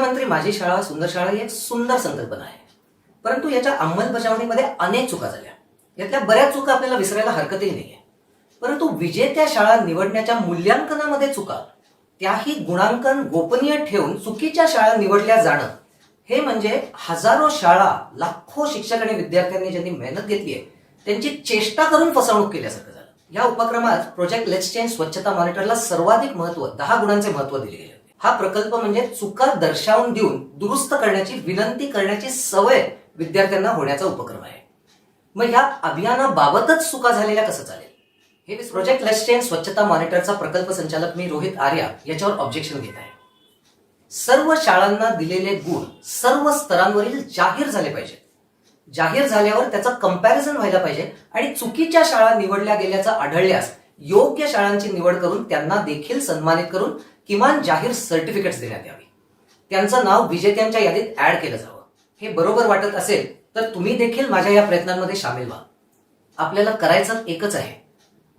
मुख्यमंत्री माझी शाळा सुंदर शाळा ही एक सुंदर संकल्पना आहे, परंतु याच्या अंमलबजावणीमध्ये अनेक चुका झाल्या. यातल्या बऱ्याच चुका आपल्याला विसरायला हरकतही नाहीये. परंतु विजेत्या शाळा निवडण्याच्या मूल्यांकनामध्ये चुका, त्याही गुणांकन गोपनीय ठेवून चुकीच्या शाळा निवडल्या जाणं, हे म्हणजे हजारो शाळा, लाखो शिक्षक आणि विद्यार्थ्यांनी ज्यांनी मेहनत घेतली आहे त्यांची चेष्टा करून फसवणूक केल्यासारखं झालं. या उपक्रमात प्रोजेक्ट लेट्स चेंज स्वच्छता मॉनिटरला सर्वाधिक महत्व, 10 गुणांचे महत्व दिले गेले. हा प्रकल्प म्हणजे चुका दर्शावून देऊन दुरुस्त करण्याची, विनंती करण्याची सवय विद्यार्थ्यांना होण्याचा उपक्रम आहे. मग या अभियानाबाबतच चुका झालेल्या कसं चालेल? हे प्रोजेक्ट लेट्स चेंज स्वच्छता मॉनिटरचा प्रकल्प संचालक मी रोहित आर्या याच्यावर ऑब्जेक्शन घेत आहे. सर्व शाळांना दिलेले गुण सर्व स्तरांवरील जाहीर झाले पाहिजेत. जाहीर झाल्यावर त्याचा कंपॅरिझन व्हायला पाहिजे आणि चुकीच्या शाळा निवडल्या गेल्याचं आढळल्यास योग्य शाळांची निवड करून त्यांना देखील सन्मानित करून किमान जाहीर सर्टिफिकेट्स देण्यात यावी. त्यांचं नाव विजेत्यांच्या यादीत ऍड केलं जावं. हे बरोबर वाटत असेल तर तुम्ही देखील माझ्या या प्रयत्नांमध्ये सामील व्हा. आपल्याला करायचं एकच आहे,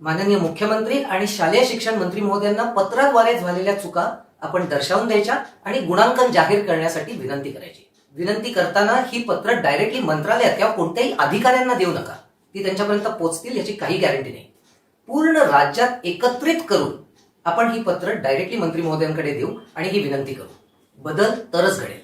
माननीय मुख्यमंत्री आणि शालेय शिक्षण मंत्री महोदयांना पत्राद्वारे झालेल्या चुका आपण दर्शावून द्यायच्या आणि गुणांकन जाहीर करण्यासाठी विनंती करायची. विनंती करताना ही पत्र डायरेक्टली मंत्रालयात किंवा कोणत्याही अधिकाऱ्यांना देऊ नका. ती त्यांच्यापर्यंत पोहोचतील याची काही गॅरंटी नाही. पूर्ण राज्यात एकत्रित करून आपण ही पत्र डायरेक्टली मंत्री महोदयांकडे देऊ आणि ही विनंती करू. बदल तरच घडेल.